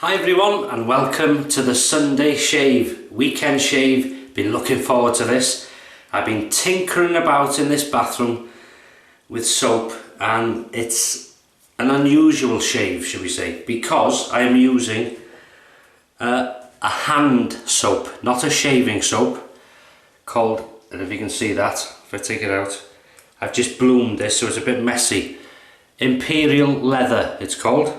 Hi everyone and welcome to the Sunday shave, weekend shave. Been looking forward to this. I've been tinkering about in this bathroom with soap and it's an unusual shave, should we say, because I am using a hand soap, not a shaving soap, called, and if you can see that, if I take it out, I've just bloomed this so it's a bit messy. Imperial leather it's called.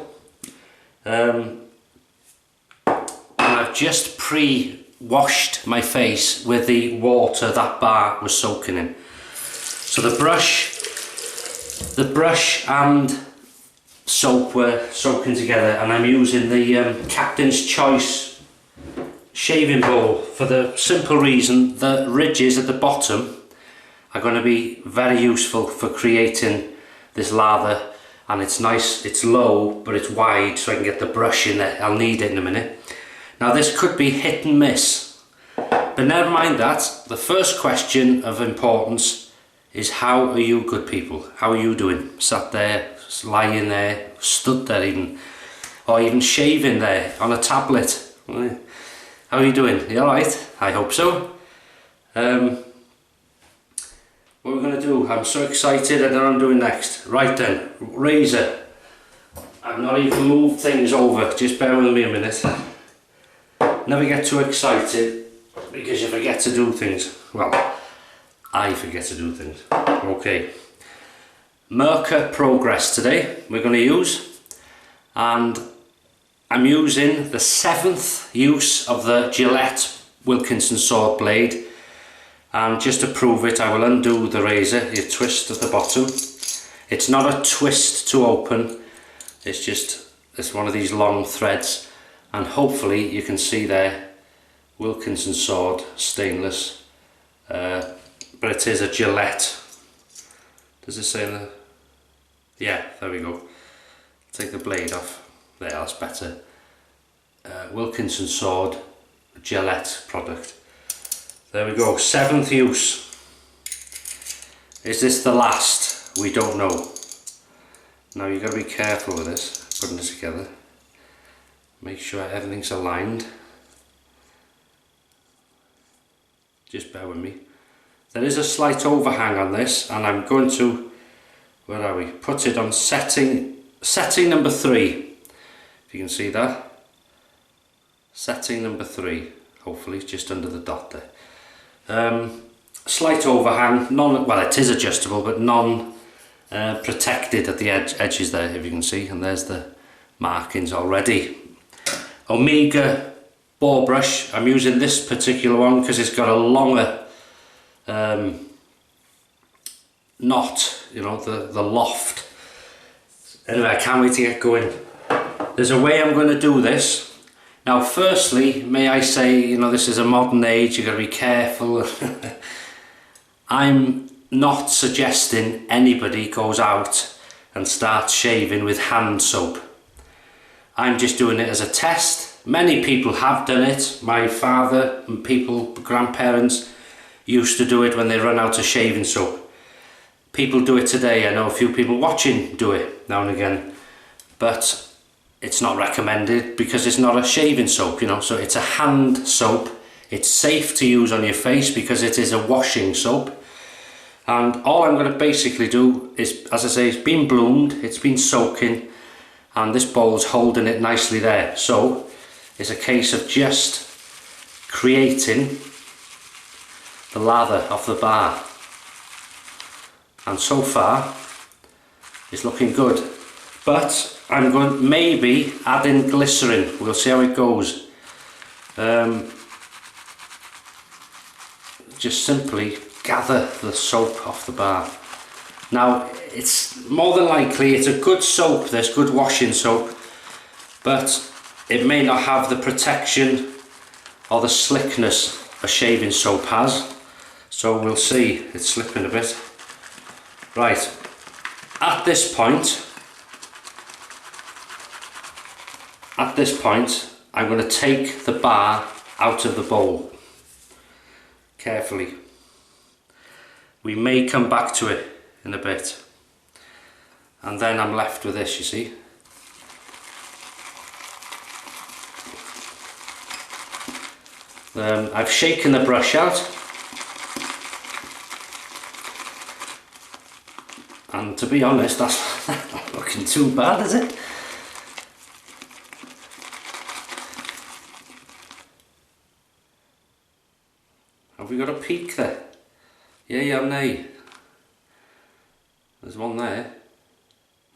I've just pre-washed my face with the water that bar was soaking in. So the brush and soap were soaking together, and I'm using the Captain's Choice shaving bowl for the simple reason the ridges at the bottom are going to be very useful for creating this lather, and it's nice, it's low but it's wide so I can get the brush in there. I'll need it in a minute. Now this could be hit and miss, but never mind that. The first question of importance is, how are you good people? How are you doing? Sat there, lying there, stood there even, or even shaving there on a tablet. How are you doing? Are you alright? I hope so. What we're going to do, I'm so excited. I don't know what I'm doing next. Right then, razor. I've not even moved things over, just bear with me a minute. Never get too excited because you forget to do things. Well, I forget to do things. Okay. Merkur Progress today we're going to use, and I'm using the 7th use of the Gillette Wilkinson sword blade, and just to prove it I will undo the razor. You twist at the bottom. It's not a twist to open, it's one of these long threads. And hopefully you can see there, Wilkinson sword, stainless, but it is a Gillette. Does it say in the... Yeah, there we go. Take the blade off. There, that's better. Wilkinson sword, Gillette product. There we go, 7th use. Is this the last? We don't know. Now you've got to be careful with this, putting this together. Make sure everything's aligned. Just bear with me. There is a slight overhang on this, and I'm going to, where are we? Put it on setting number 3. If you can see that. Setting number 3. Hopefully, just under the dot there. Slight overhang. Well, it is adjustable, but protected at the edges there, if you can see. And there's the markings already. Omega Boar brush. I'm using this particular one because it's got a longer knot, you know, the loft. Anyway, I can't wait to get going. There's a way I'm going to do this. Now firstly, may I say, you know, this is a modern age, you've got to be careful. I'm not suggesting anybody goes out and starts shaving with hand soap. I'm just doing it as a test. Many people have done it. My father and grandparents used to do it when they run out of shaving soap. People do it today. I know a few people watching do it now and again, but it's not recommended because it's not a shaving soap, you know, so it's a hand soap. It's safe to use on your face because it is a washing soap. And all I'm going to basically do is, as I say, it's been bloomed, it's been soaking, and this bowl's holding it nicely there. So it's a case of just creating the lather off the bar, and so far it's looking good. But I'm going maybe add in glycerin. We'll see how it goes. Just simply gather the soap off the bar. Now it's more than likely it's a good soap, there's good washing soap, but it may not have the protection or the slickness a shaving soap has, so we'll see. It's slipping a bit. Right, at this point I'm going to take the bar out of the bowl carefully. We may come back to it in a bit, and then I'm left with this, you see. I've shaken the brush out, and to be honest, that's not looking too bad, is it? Have we got a peak there? Yeah, nay. There's one there.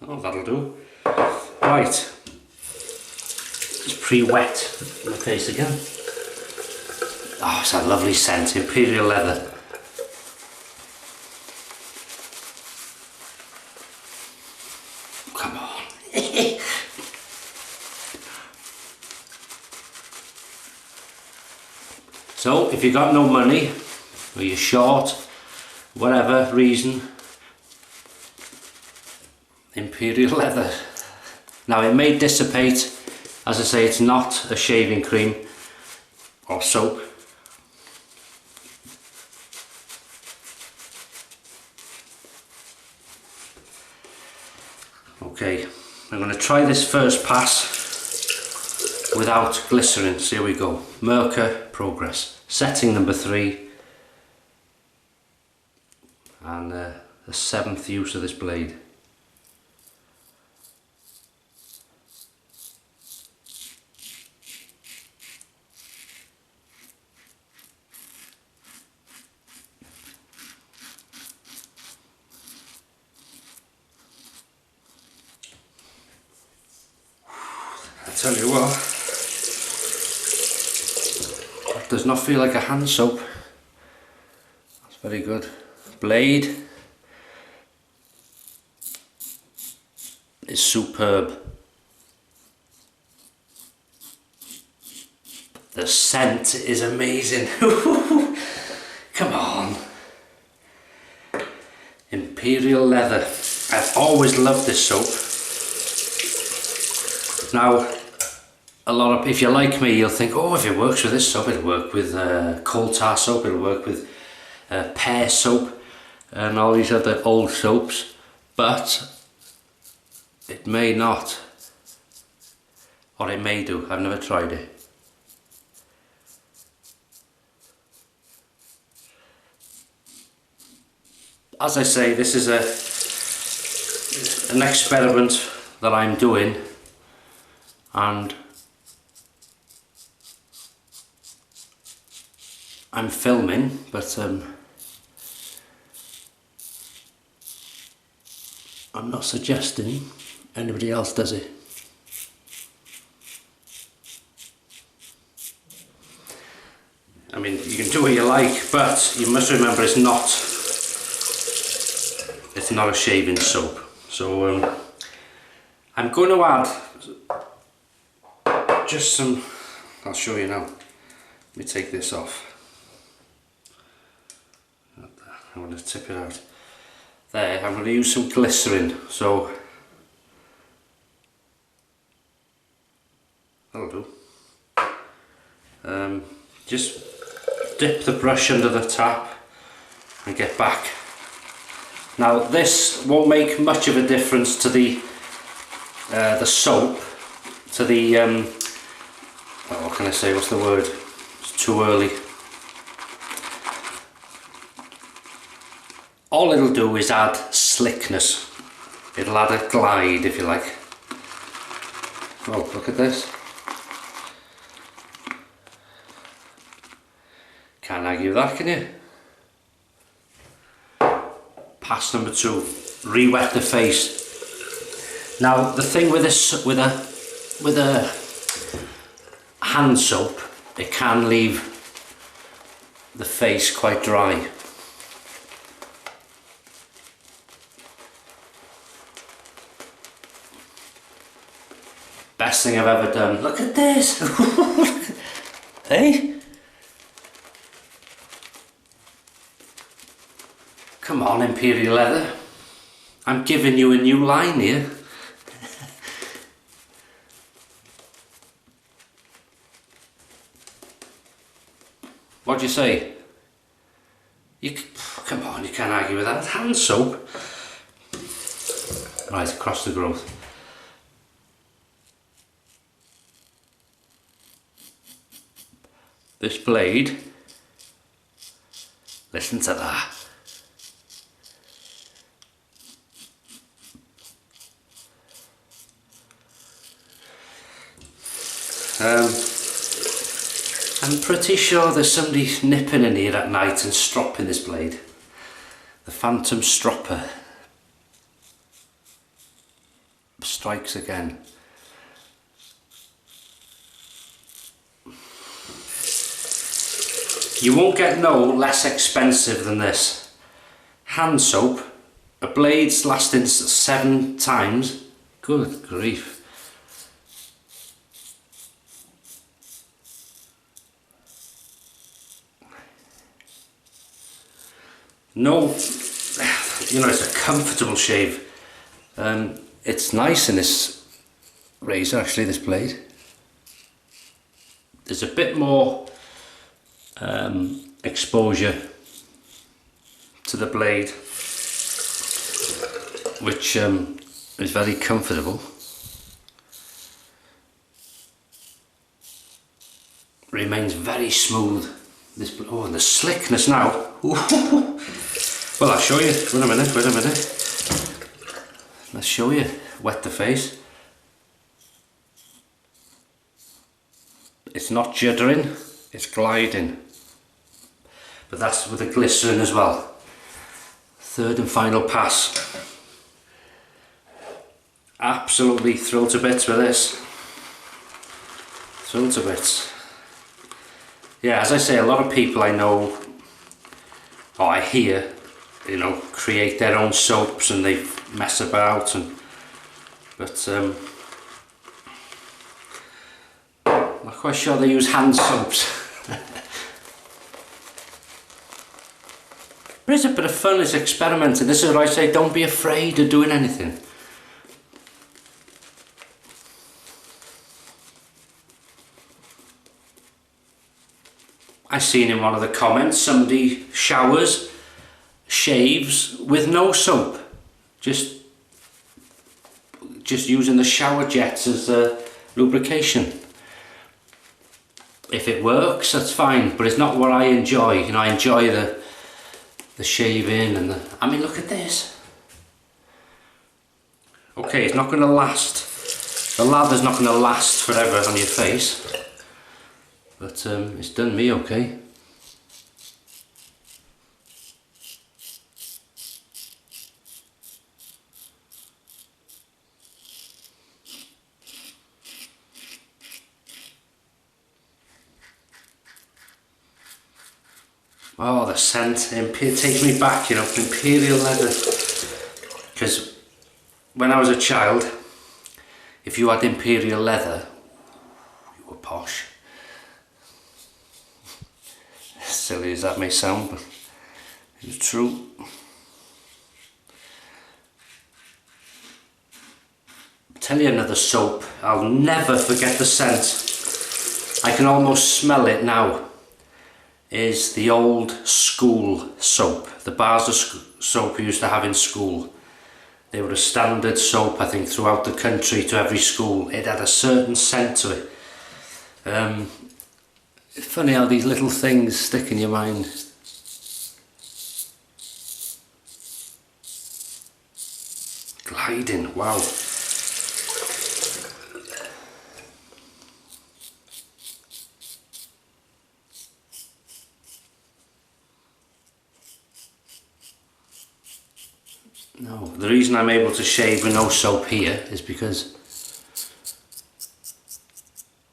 Oh, that'll do. Right. It's pre-wet in the face again. Oh, it's that lovely scent, Imperial leather. Come on. So, if you've got no money, or you're short, whatever reason, Imperial leather. Now it may dissipate, as I say, it's not a shaving cream or soap. Okay, I'm going to try this first pass without glycerin, so here we go. Merkur Progress, setting number 3, and the 7th use of this blade. I tell you what, that does not feel like a hand soap. That's very good. Blade is superb. The scent is amazing. Come on. Imperial leather. I've always loved this soap. Now, if you're like me, you'll think, oh, if it works with this soap, it'll work with coal tar soap, it'll work with pear soap and all these other old soaps, but it may not, or it may do. I've never tried it. As I say, this is an experiment that I'm doing, and I'm filming, but I'm not suggesting anybody else does it. I mean, you can do what you like, but you must remember it's not a shaving soap. So I'm going to add just some, I'll show you now. Let me take this off. I'm going to tip it out. There, I'm going to use some glycerin, so that'll do. Just dip the brush under the tap and get back. Now this won't make much of a difference to the soap, to the what can I say, what's the word? It's too early. All it'll do is add slickness. It'll add a glide, if you like. Oh, look at this. Can't argue with that, can you? Pass number 2, re-wet the face. Now the thing with this, with a hand soap, it can leave the face quite dry. Best thing I've ever done. Look at this. Hey? Come on, Imperial leather. I'm giving you a new line here. What do you say? Come on, you can't argue with that. Hand soap. Right, across the growth. this blade, listen to that. I'm pretty sure there's somebody nipping in here at night and stropping this blade. The phantom stropper strikes again. You won't get no less expensive than this. Hand soap, a blade's lasting 7 times. Good grief. No, you know, it's a comfortable shave. It's nice in this razor, actually, this blade. There's a bit more exposure to the blade, which is very comfortable. Remains very smooth. This, oh, and the slickness now. Well, I'll show you. Wait a minute. Let's show you. Wet the face. It's not juddering, it's gliding. But that's with the glycerin as well. Third and final pass. Absolutely thrilled to bits with this. Thrilled to bits. Yeah, as I say, a lot of people I know, or I hear, you know, create their own soaps and they mess about, but I'm not quite sure they use hand soaps. There is a bit of fun, it's experimenting. This is what I say, don't be afraid of doing anything. I seen in one of the comments somebody shaves with no soap, just using the shower jets as lubrication. If it works, that's fine, but it's not what I enjoy. You know, I enjoy the shaving and I mean, look at this. Okay, it's not going to last. The lather's not going to last forever on your face. But it's done me okay. Oh, the scent takes me back, you know, Imperial leather. Because when I was a child, if you had Imperial leather, you were posh. Silly as that may sound, but it's true. I'll tell you another soap, I'll never forget the scent. I can almost smell it now. Is the old school soap, the bars of soap we used to have in school. They were a standard soap, I think, throughout the country to every school. It had a certain scent to it. It's funny how these little things stick in your mind. Gliding, wow. No, the reason I'm able to shave with no soap here is because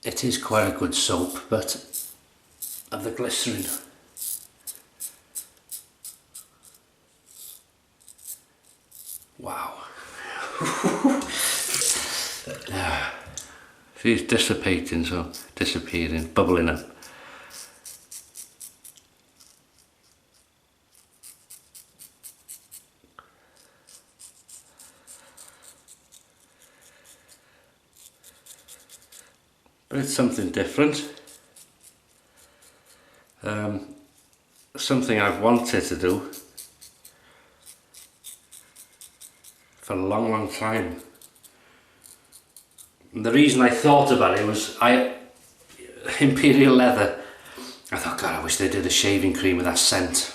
it is quite a good soap, but of the glycerin. Wow. She's dissipating, so disappearing, bubbling up. But it's something different. Something I've wanted to do for a long time. And the reason I thought about it was Imperial leather. I thought, God, I wish they did a shaving cream with that scent.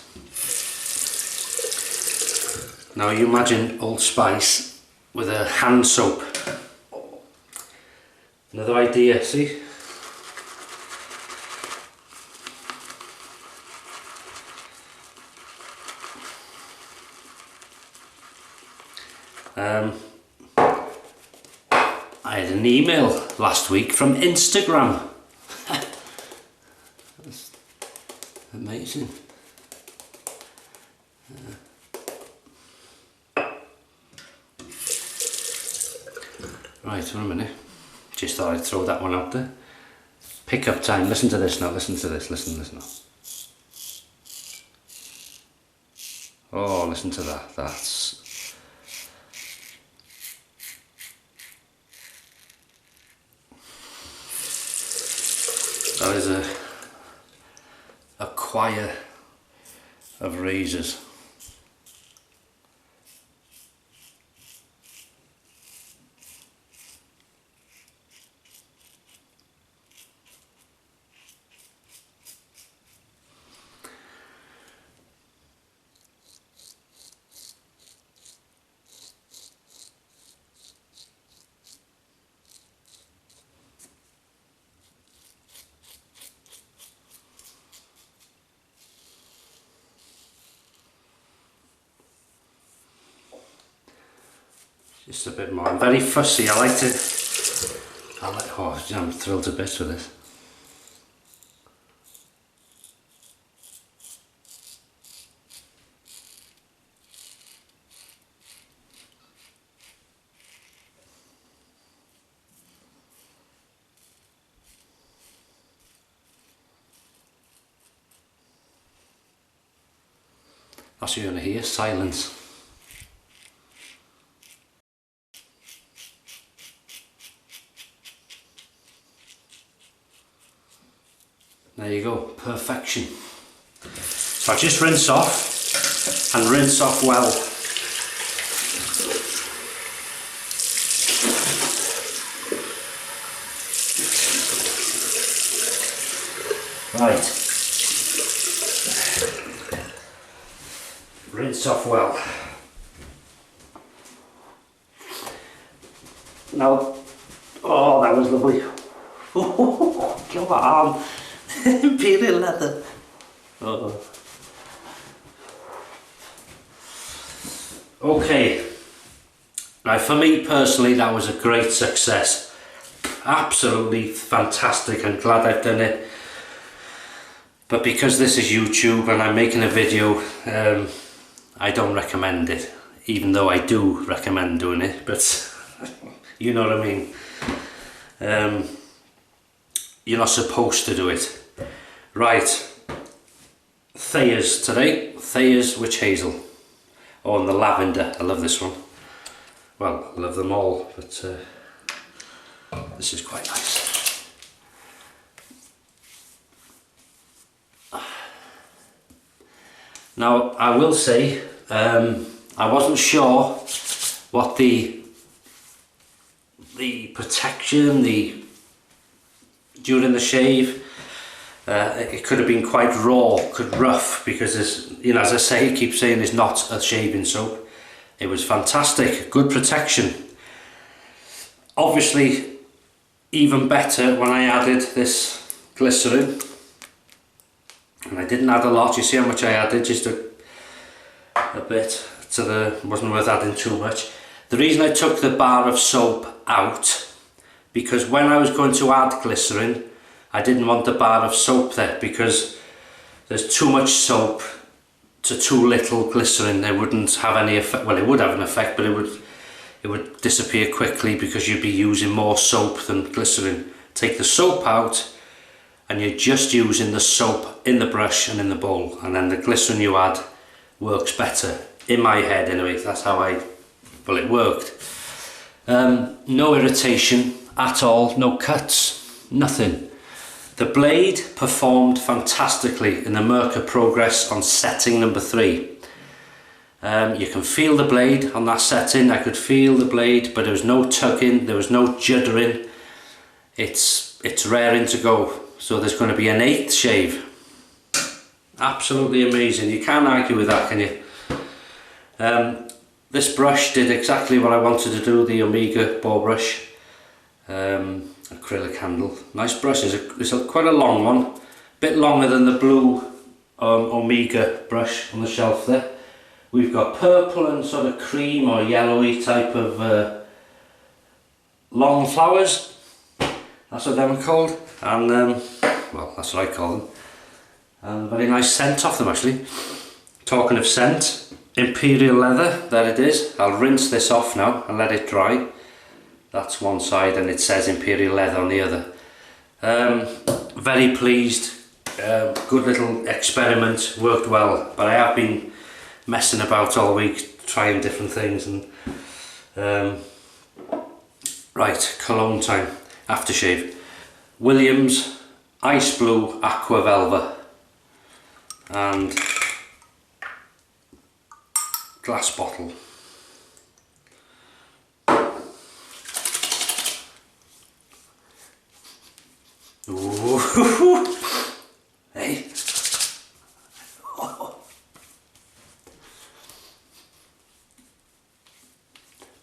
Now you imagine Old Spice with a hand soap. Another idea, see? I had an email last week from Instagram. That's amazing. Right, wait a minute. Just thought I'd throw that one out there. Pickup time. Listen to this now. Listen to this. Listen now. Oh, listen to that. That is a choir of razors. Just a bit more. I'm very fussy. I like to. Oh, I'm thrilled to bits with this. That's what you're going to hear, silence. There you go, perfection. So I just rinse off and rinse off well. Right. Rinse off well. Now, oh, that was lovely. Come on. Imperial leather. Oh. Okay. Now for me personally, that was a great success. Absolutely fantastic. I'm glad I've done it. But because this is YouTube and I'm making a video, I don't recommend it. Even though I do recommend doing it, but you know what I mean. You're not supposed to do it. Right, Thayers today. Thayers Witch Hazel. Oh, and the Lavender. I love this one. Well, I love them all, but this is quite nice. Now, I will say, I wasn't sure what the protection, during the shave, it could have been quite rough, because there's, you know, as I say, keep saying it's not a shaving soap. It was fantastic, good protection. Obviously, even better when I added this glycerin, and I didn't add a lot. You see how much I added, just a bit. Wasn't worth adding too much. The reason I took the bar of soap out, because when I was going to add glycerin, I didn't want the bar of soap there, because there's too much soap to too little glycerin. They wouldn't have any effect. Well, it would have an effect, but it would disappear quickly, because you'd be using more soap than glycerin. Take the soap out and you're just using the soap in the brush and in the bowl, and then the glycerin you add works better. In my head anyway, that's how it worked. No irritation at all, no cuts, nothing. The blade performed fantastically in the Merkur Progress on setting number 3. You can feel the blade on that setting. I could feel the blade, but there was no tugging, there was no juddering. It's raring to go. So there's going to be an 8th shave. Absolutely amazing. You can't argue with that, can you? This brush did exactly what I wanted to do, the Omega Boar brush. Acrylic handle. Nice brush. It's quite a long one. A bit longer than the blue Omega brush on the shelf there. We've got purple and sort of cream or yellowy type of long flowers. That's what them are called. And well, that's what I call them. And very nice scent off them actually. Talking of scent, Imperial leather, there it is. I'll rinse this off now and let it dry. That's one side and it says Imperial leather on the other. Very pleased. Good little experiment, worked well. But I have been messing about all week, trying different things. And right, cologne time. Aftershave. Williams Ice Blue Aqua Velva. And glass bottle. Ooh. Hey.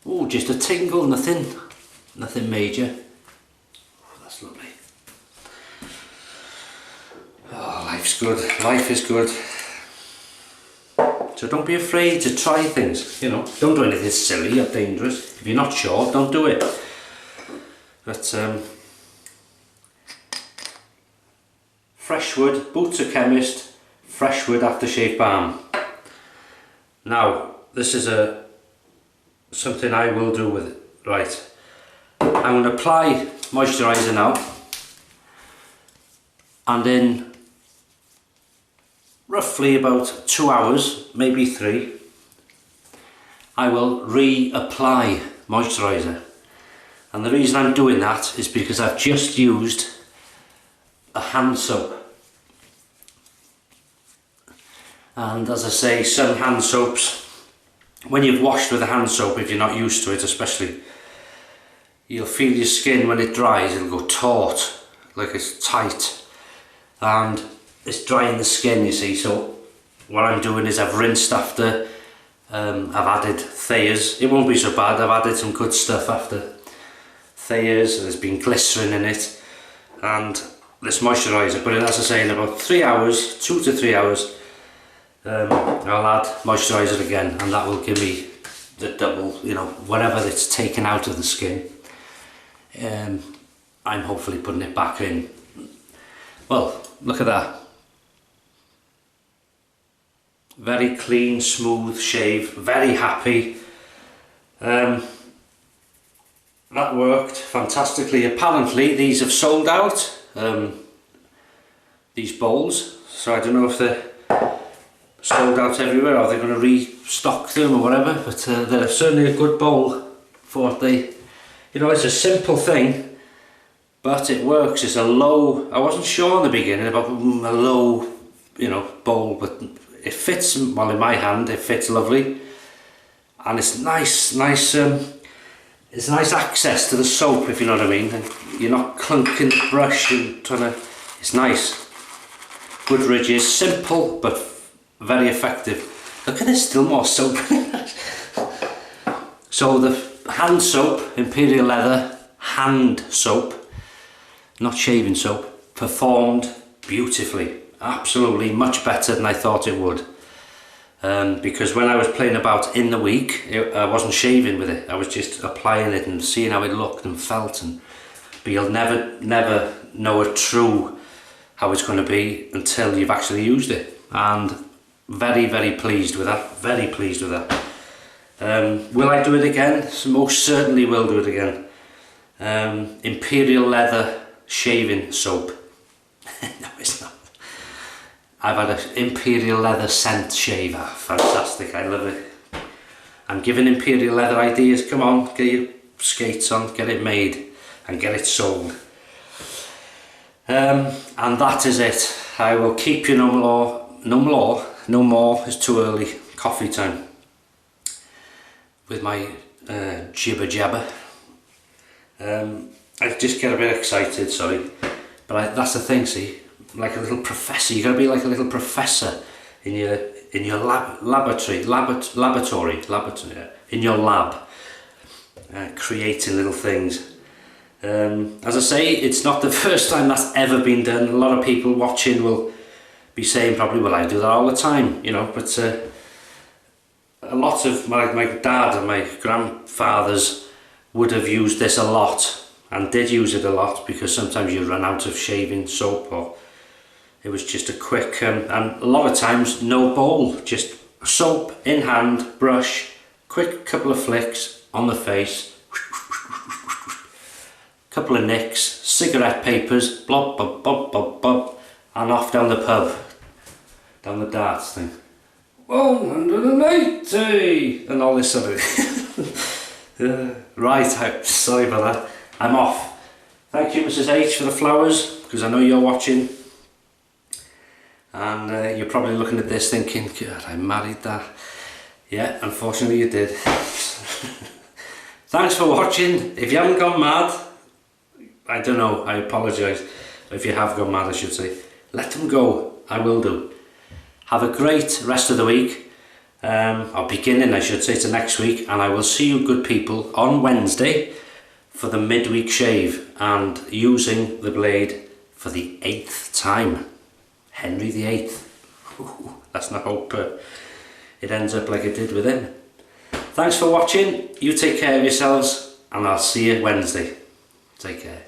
Oh, just a tingle, nothing major. Oh, that's lovely. Oh, life's good. Life is good. So don't be afraid to try things, you know. Don't do anything silly or dangerous. If you're not sure, don't do it. But Freshwood, Boots a Chemist, Freshwood Aftershave Balm. Now, this is something I will do with it. Right. I'm going to apply moisturiser now. And in roughly about 2 hours, maybe 3, I will reapply moisturiser. And the reason I'm doing that is because I've just used a hand soap. And as I say, some hand soaps, when you've washed with a hand soap, if you're not used to it especially, you'll feel your skin when it dries, it'll go taut, like it's tight. And it's drying the skin, you see. So what I'm doing is I've rinsed after, I've added Thayers. It won't be so bad, I've added some good stuff after Thayers. There's been glycerin in it and this moisturiser. But as I say, in about 3 hours, 2 to 3 hours, I'll add moisturiser again, and that will give me the double, you know, whatever it's taken out of the skin. I'm hopefully putting it back in. Well, look at that. Very clean, smooth shave, very happy. That worked fantastically. Apparently these have sold out, these bowls, so I don't know if they're sold out everywhere or they're going to restock them or whatever, but they're certainly a good bowl for what they, you know, it's a simple thing, but it works. It's a low, I wasn't sure in the beginning about a low, you know, bowl, but it fits, well, in my hand it fits lovely, and it's nice, it's nice access to the soap, if you know what I mean. And you're not clunking the brush and trying to, it's nice. Good ridges, simple but very effective. Look at this, still more soap. So the hand soap, Imperial leather hand soap, not shaving soap, performed beautifully. Absolutely much better than I thought it would. Because when I was playing about in the week, I wasn't shaving with it. I was just applying it and seeing how it looked and felt. But you'll never know a true how it's going to be until you've actually used it. And very pleased with that. Very pleased with that. Will I do it again? So most certainly will do it again. Imperial leather shaving soap. No, it's not. I've had an Imperial leather scent shaver. Fantastic, I love it. I'm giving Imperial leather ideas. Come on, get your skates on, get it made and get it sold. And that is it. I will keep you no more, it's too early, coffee time. With my jibber jabber. I just get a bit excited, sorry. But that's the thing, see, like a little professor. You got to be like a little professor in your laboratory, yeah, in your lab, creating little things. As I say, it's not the first time that's ever been done. A lot of people watching will be saying probably, well, I do that all the time, you know, but a lot of my dad and my grandfathers would have used this a lot, and did use it a lot, because sometimes you run out of shaving soap, or it was just a quick, and a lot of times no bowl, just soap in hand, brush, quick couple of flicks on the face, couple of nicks, cigarette papers, blob, bob, bob, bob, bob, and off down the pub, down the darts thing. 180! And all this sort of... right, sorry about that. I'm off. Thank you, Mrs. H, for the flowers, because I know you're watching. And you're probably looking at this thinking, God, I married that. Yeah, unfortunately you did. Thanks for watching. If you haven't gone mad, I don't know, I apologise. If you have gone mad, I should say. Let them go. I will do. Have a great rest of the week. Or beginning, I should say, to next week. And I will see you good people on Wednesday for the midweek shave. And using the blade for the 8th time. Henry VIII. Ooh, let's not hope it ends up like it did with him. Thanks for watching. You take care of yourselves. And I'll see you Wednesday. Take care.